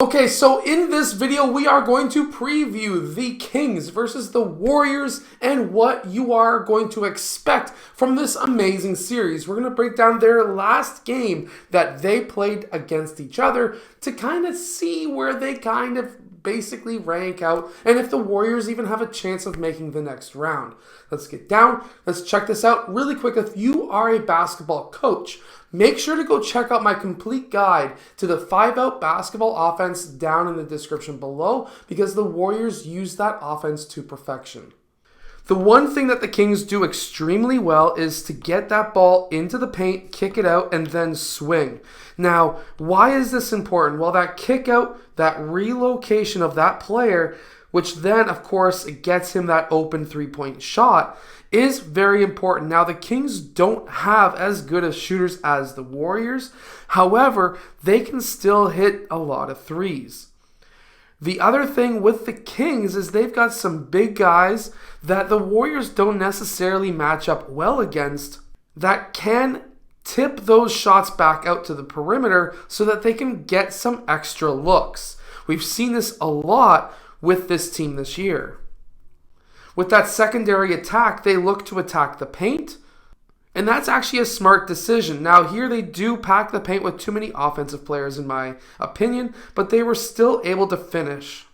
Okay, so in this video, we are going to preview the Kings versus the Warriors and what you are going to expect from this amazing series. We're going to break down their last game that they played against each other to kind of see where they kind of basically rank out and if the Warriors even have a chance of making the next round. Let's get down. Let's check this out really quick. If you are a basketball coach, make sure to go check out my complete guide to the 5-out basketball offense down in the description below because the Warriors use that offense to perfection. The one thing that the Kings do extremely well is to get that ball into the paint, kick it out, and then swing. Now, why is this important? Well, that kick out, that relocation of that player, which then, of course, gets him that open three-point shot, is very important. Now, the Kings don't have as good as shooters as the Warriors. However, they can still hit a lot of threes. The other thing with the Kings is they've got some big guys that the Warriors don't necessarily match up well against that can tip those shots back out to the perimeter so that they can get some extra looks. We've seen this a lot with this team this year. With that secondary attack, they look to attack the paint, and that's actually a smart decision. Now, here they do pack the paint with too many offensive players, in my opinion, but they were still able to finish.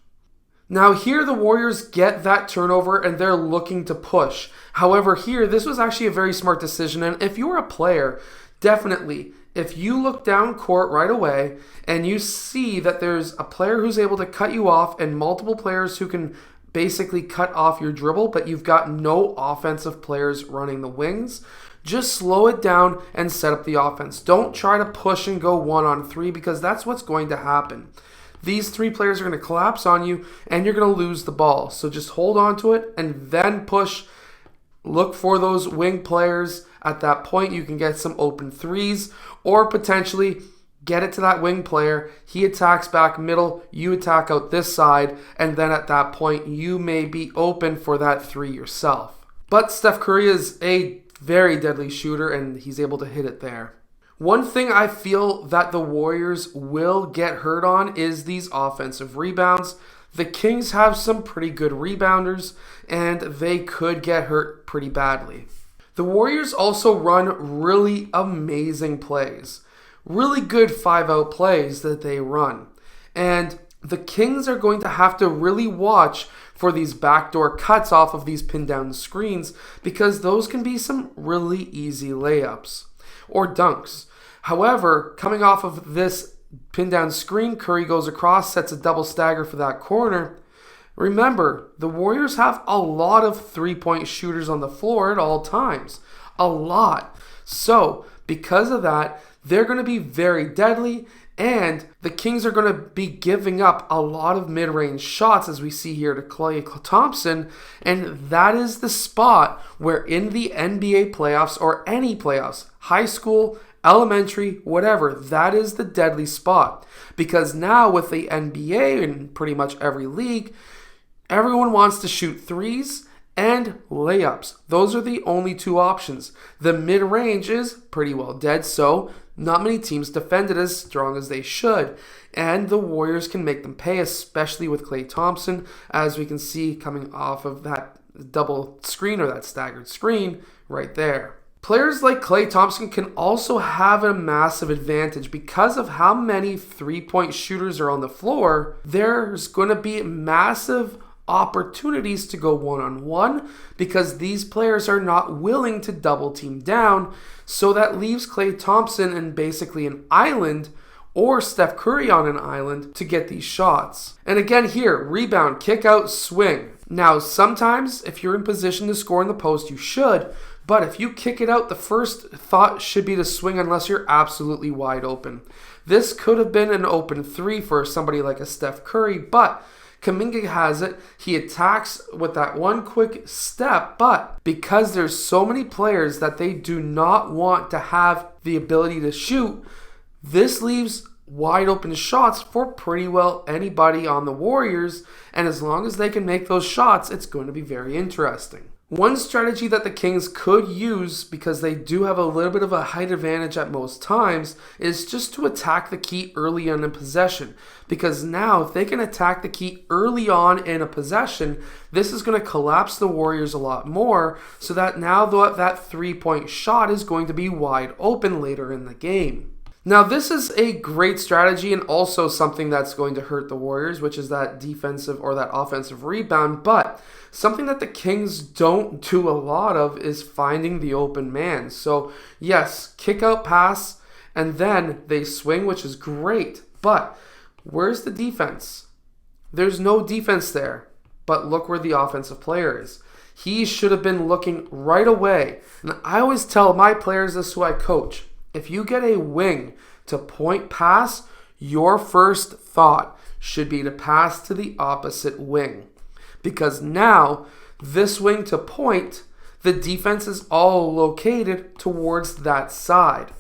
Now, here the Warriors get that turnover, and they're looking to push. However, here, this was actually a very smart decision, and if you're a player, definitely, if you look down court right away and you see that there's a player who's able to cut you off and multiple players who can basically cut off your dribble, but you've got no offensive players running the wings, just slow it down and set up the offense. Don't try to push and go 1-on-3 because that's what's going to happen. These three players are going to collapse on you and you're going to lose the ball. So just hold on to it and then push. Look for those wing players. At that point, you can get some open threes or potentially get it to that wing player. He attacks back middle, you attack out this side, and then at that point, you may be open for that three yourself. But Steph Curry is a very deadly shooter, and he's able to hit it there. One thing I feel that the Warriors will get hurt on is these offensive rebounds. The Kings have some pretty good rebounders, and they could get hurt pretty badly. The Warriors also run really amazing plays. Really good 5-out plays that they run. And the Kings are going to have to really watch for these backdoor cuts off of these pin down screens because those can be some really easy layups or dunks. However, coming off of this pin down screen, Curry goes across, sets a double stagger for that corner. Remember, the Warriors have a lot of three-point shooters on the floor at all times. A lot. So, because of that, they're going to be very deadly, and the Kings are going to be giving up a lot of mid-range shots, as we see here, to Klay Thompson, and that is the spot where in the NBA playoffs, or any playoffs, high school, elementary, whatever, that is the deadly spot. Because now with the NBA and pretty much every league, everyone wants to shoot threes and layups. Those are the only two options. The mid-range is pretty well dead, so not many teams defend it as strong as they should. And the Warriors can make them pay, especially with Klay Thompson, as we can see coming off of that double screen or that staggered screen right there. Players like Klay Thompson can also have a massive advantage because of how many three-point shooters are on the floor. There's going to be massive opportunities to go 1-on-1 because these players are not willing to double team down, so that leaves Klay Thompson in basically an island or Steph Curry on an island to get these shots. And again here, rebound, kick out, swing. Now sometimes if you're in position to score in the post, you should, but if you kick it out, the first thought should be to swing unless you're absolutely wide open. This could have been an open three for somebody like a Steph Curry, but Kuminga has it. He attacks with that one quick step, but because there's so many players that they do not want to have the ability to shoot, this leaves wide open shots for pretty well anybody on the Warriors, and as long as they can make those shots, it's going to be very interesting. One strategy that the Kings could use, because they do have a little bit of a height advantage at most times, is just to attack the key early on in possession. Because now, if they can attack the key early on in a possession, this is going to collapse the Warriors a lot more, so that now that three-point shot is going to be wide open later in the game. Now, this is a great strategy and also something that's going to hurt the Warriors, which is that defensive or that offensive rebound. But something that the Kings don't do a lot of is finding the open man. So, yes, kick out pass, and then they swing, which is great. But where's the defense? There's no defense there. But look where the offensive player is. He should have been looking right away. And I always tell my players this, who I coach. If you get a wing to point pass, your first thought should be to pass to the opposite wing. Because now, this wing to point, the defense is all located towards that side.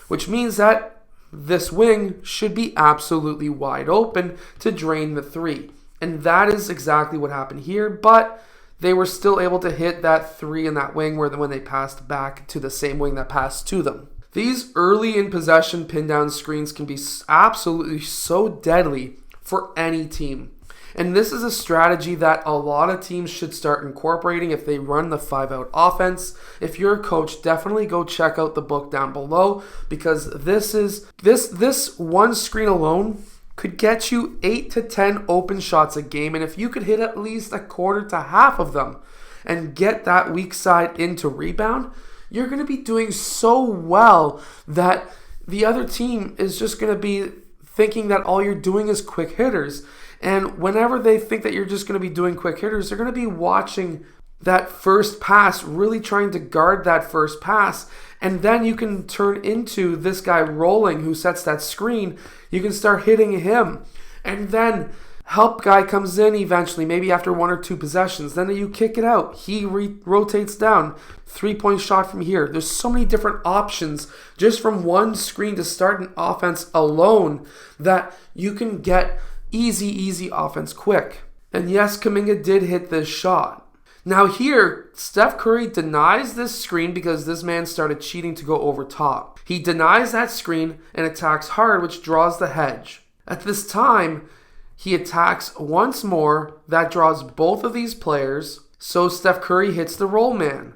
Which means that this wing should be absolutely wide open to drain the three. And that is exactly what happened here, but they were still able to hit that three in that wing when they passed back to the same wing that passed to them. These early in possession pin down screens can be absolutely so deadly for any team. And this is a strategy that a lot of teams should start incorporating if they run the 5-out offense. If you're a coach, definitely go check out the book down below, because this one screen alone could get you 8 to 10 open shots a game. And if you could hit at least a quarter to half of them and get that weak side into rebound, you're going to be doing so well that the other team is just going to be thinking that all you're doing is quick hitters. And whenever they think that you're just going to be doing quick hitters, they're going to be watching that first pass, really trying to guard that first pass. And then you can turn into this guy rolling who sets that screen. You can start hitting him. And then help guy comes in eventually, maybe after 1 or 2 possessions. Then you kick it out. He rotates down. 3-point shot from here. There's so many different options just from one screen to start an offense alone that you can get easy offense quick. And yes, Kuminga did hit this shot. Now here, Steph Curry denies this screen because this man started cheating to go over top. He denies that screen and attacks hard, which draws the hedge. At this time, he attacks once more. That draws both of these players. So Steph Curry hits the roll man.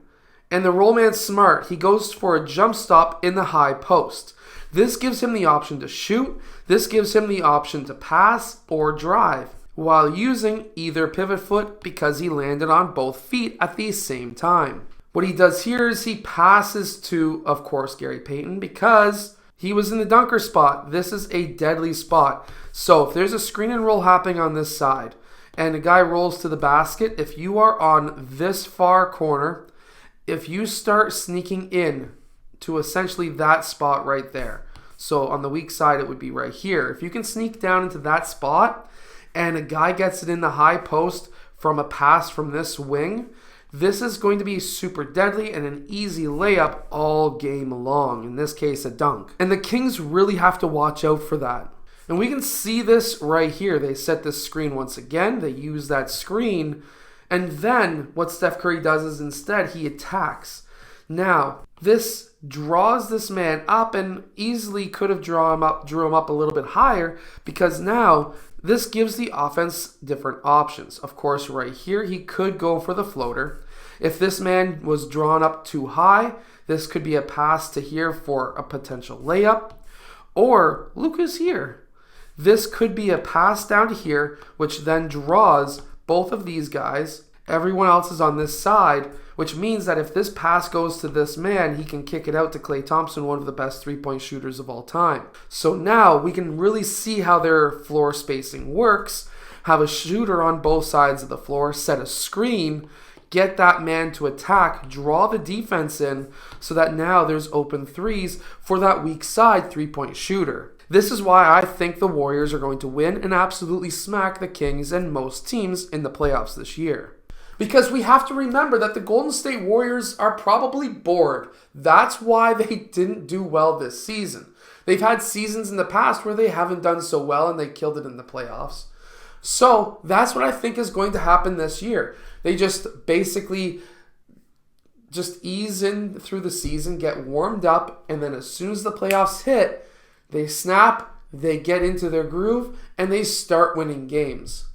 And the roll man's smart. He goes for a jump stop in the high post. This gives him the option to shoot. This gives him the option to pass or drive, while using either pivot foot because he landed on both feet at the same time. What he does here is he passes to, of course, Gary Payton, because he was in the dunker spot. This is a deadly spot. So if there's a screen and roll happening on this side and a guy rolls to the basket, if you are on this far corner, if you start sneaking in to essentially that spot right there, so on the weak side it would be right here. If you can sneak down into that spot and a guy gets it in the high post from a pass from this wing, this is going to be super deadly and an easy layup all game long. In this case, a dunk. And the Kings really have to watch out for that. And we can see this right here. They set this screen once again. They use that screen. And then what Steph Curry does is instead he attacks. Now, this draws this man up and easily could have drew him up a little bit higher, because now this gives the offense different options. Of course, right here, he could go for the floater. If this man was drawn up too high, this could be a pass to here for a potential layup. Or Luka's here. This could be a pass down to here, which then draws both of these guys. Everyone else is on this side, which means that if this pass goes to this man, he can kick it out to Klay Thompson, one of the best three-point shooters of all time. So now we can really see how their floor spacing works. Have a shooter on both sides of the floor, set a screen, get that man to attack, draw the defense in, so that now there's open threes for that weak side three-point shooter. This is why I think the Warriors are going to win and absolutely smack the Kings and most teams in the playoffs this year. Because we have to remember that the Golden State Warriors are probably bored. That's why they didn't do well this season. They've had seasons in the past where they haven't done so well and they killed it in the playoffs. So that's what I think is going to happen this year. They just basically just ease in through the season, get warmed up, and then as soon as the playoffs hit, they snap, they get into their groove, and they start winning games.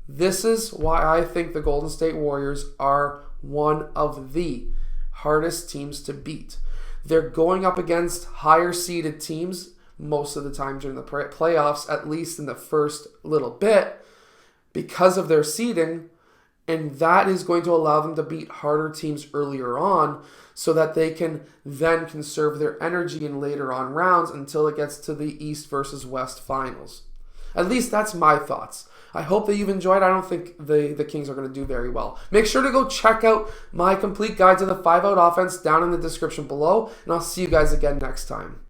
This is why I think the Golden State Warriors are one of the hardest teams to beat. They're going up against higher seeded teams most of the time during the playoffs, at least in the first little bit, because of their seeding, and that is going to allow them to beat harder teams earlier on so that they can then conserve their energy in later on rounds until it gets to the East versus West finals. At least that's my thoughts. I hope that you've enjoyed. I don't think the Kings are going to do very well. Make sure to go check out my complete guide to the 5-out offense down in the description below, and I'll see you guys again next time.